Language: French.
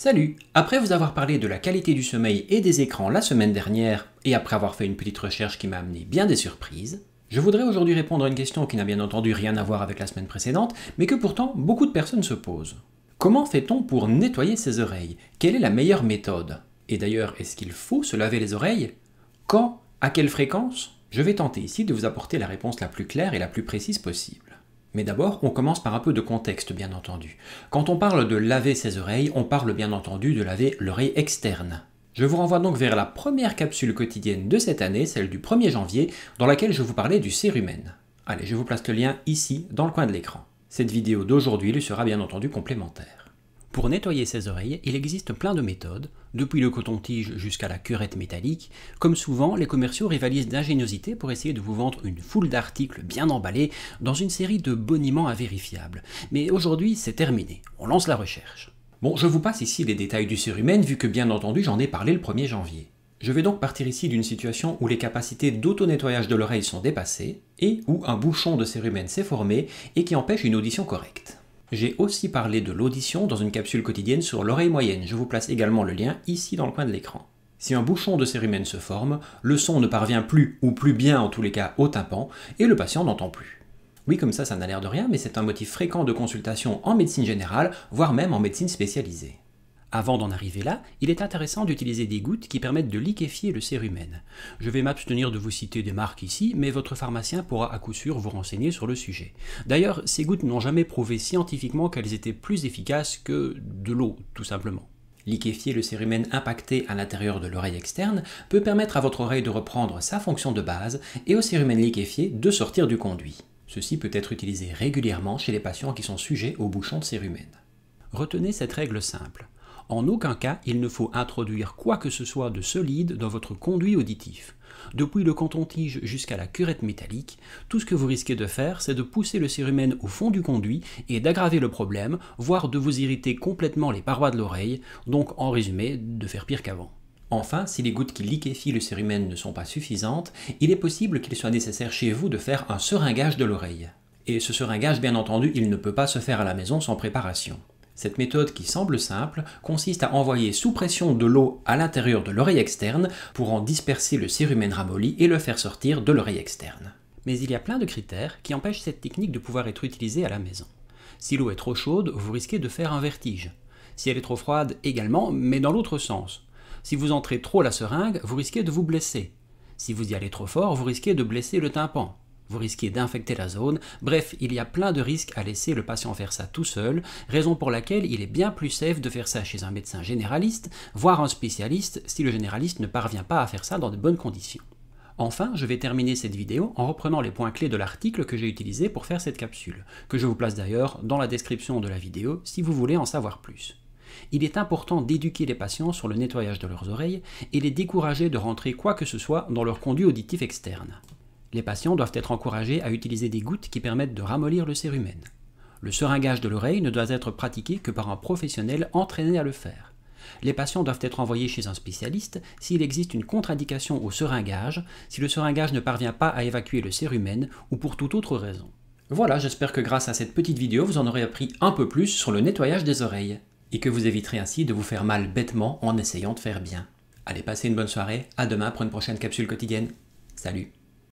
Salut! Après vous avoir parlé de la qualité du sommeil et des écrans la semaine dernière, et après avoir fait une petite recherche qui m'a amené bien des surprises, je voudrais aujourd'hui répondre à une question qui n'a bien entendu rien à voir avec la semaine précédente, mais que pourtant beaucoup de personnes se posent. Comment fait-on pour nettoyer ses oreilles? Quelle est la meilleure méthode? Et d'ailleurs, est-ce qu'il faut se laver les oreilles? Quand? À quelle fréquence? Je vais tenter ici de vous apporter la réponse la plus claire et la plus précise possible. Mais d'abord, on commence par un peu de contexte, bien entendu. Quand on parle de laver ses oreilles, on parle bien entendu de laver l'oreille externe. Je vous renvoie donc vers la première capsule quotidienne de cette année, celle du 1er janvier, dans laquelle je vous parlais du cérumen. Allez, je vous place le lien ici, dans le coin de l'écran. Cette vidéo d'aujourd'hui lui sera bien entendu complémentaire. Pour nettoyer ses oreilles, il existe plein de méthodes, depuis le coton-tige jusqu'à la curette métallique. Comme souvent, les commerciaux rivalisent d'ingéniosité pour essayer de vous vendre une foule d'articles bien emballés dans une série de boniments invérifiables. Mais aujourd'hui, c'est terminé, on lance la recherche. Bon, je vous passe ici les détails du cérumen, vu que bien entendu j'en ai parlé le 1er janvier. Je vais donc partir ici d'une situation où les capacités d'auto-nettoyage de l'oreille sont dépassées, et où un bouchon de cérumen s'est formé et qui empêche une audition correcte. J'ai aussi parlé de l'audition dans une capsule quotidienne sur l'oreille moyenne, je vous place également le lien ici dans le coin de l'écran. Si un bouchon de cérumen se forme, le son ne parvient plus, ou plus bien en tous les cas, au tympan, et le patient n'entend plus. Oui, comme ça n'a l'air de rien, mais c'est un motif fréquent de consultation en médecine générale, voire même en médecine spécialisée. Avant d'en arriver là, il est intéressant d'utiliser des gouttes qui permettent de liquéfier le cérumen. Je vais m'abstenir de vous citer des marques ici, mais votre pharmacien pourra à coup sûr vous renseigner sur le sujet. D'ailleurs, ces gouttes n'ont jamais prouvé scientifiquement qu'elles étaient plus efficaces que de l'eau, tout simplement. Liquéfier le cérumen impacté à l'intérieur de l'oreille externe peut permettre à votre oreille de reprendre sa fonction de base et au cérumen liquéfié de sortir du conduit. Ceci peut être utilisé régulièrement chez les patients qui sont sujets aux bouchons de cérumen. Retenez cette règle simple. En aucun cas, il ne faut introduire quoi que ce soit de solide dans votre conduit auditif. Depuis le coton-tige jusqu'à la curette métallique, tout ce que vous risquez de faire, c'est de pousser le cérumen au fond du conduit et d'aggraver le problème, voire de vous irriter complètement les parois de l'oreille, donc en résumé, de faire pire qu'avant. Enfin, si les gouttes qui liquéfient le cérumen ne sont pas suffisantes, il est possible qu'il soit nécessaire chez vous de faire un seringuage de l'oreille. Et ce seringuage, bien entendu, il ne peut pas se faire à la maison sans préparation. Cette méthode qui semble simple consiste à envoyer sous pression de l'eau à l'intérieur de l'oreille externe pour en disperser le cérumen ramolli et le faire sortir de l'oreille externe. Mais il y a plein de critères qui empêchent cette technique de pouvoir être utilisée à la maison. Si l'eau est trop chaude, vous risquez de faire un vertige. Si elle est trop froide, également, mais dans l'autre sens. Si vous entrez trop la seringue, vous risquez de vous blesser. Si vous y allez trop fort, vous risquez de blesser le tympan. Vous risquez d'infecter la zone, bref, il y a plein de risques à laisser le patient faire ça tout seul, raison pour laquelle il est bien plus safe de faire ça chez un médecin généraliste, voire un spécialiste si le généraliste ne parvient pas à faire ça dans de bonnes conditions. Enfin, je vais terminer cette vidéo en reprenant les points clés de l'article que j'ai utilisé pour faire cette capsule, que je vous place d'ailleurs dans la description de la vidéo si vous voulez en savoir plus. Il est important d'éduquer les patients sur le nettoyage de leurs oreilles et les décourager de rentrer quoi que ce soit dans leur conduit auditif externe. Les patients doivent être encouragés à utiliser des gouttes qui permettent de ramollir le cérumen. Le seringage de l'oreille ne doit être pratiqué que par un professionnel entraîné à le faire. Les patients doivent être envoyés chez un spécialiste s'il existe une contre-indication au seringage, si le seringage ne parvient pas à évacuer le cérumen ou pour toute autre raison. Voilà, j'espère que grâce à cette petite vidéo, vous en aurez appris un peu plus sur le nettoyage des oreilles, et que vous éviterez ainsi de vous faire mal bêtement en essayant de faire bien. Allez, passez une bonne soirée, à demain pour une prochaine capsule quotidienne. Salut!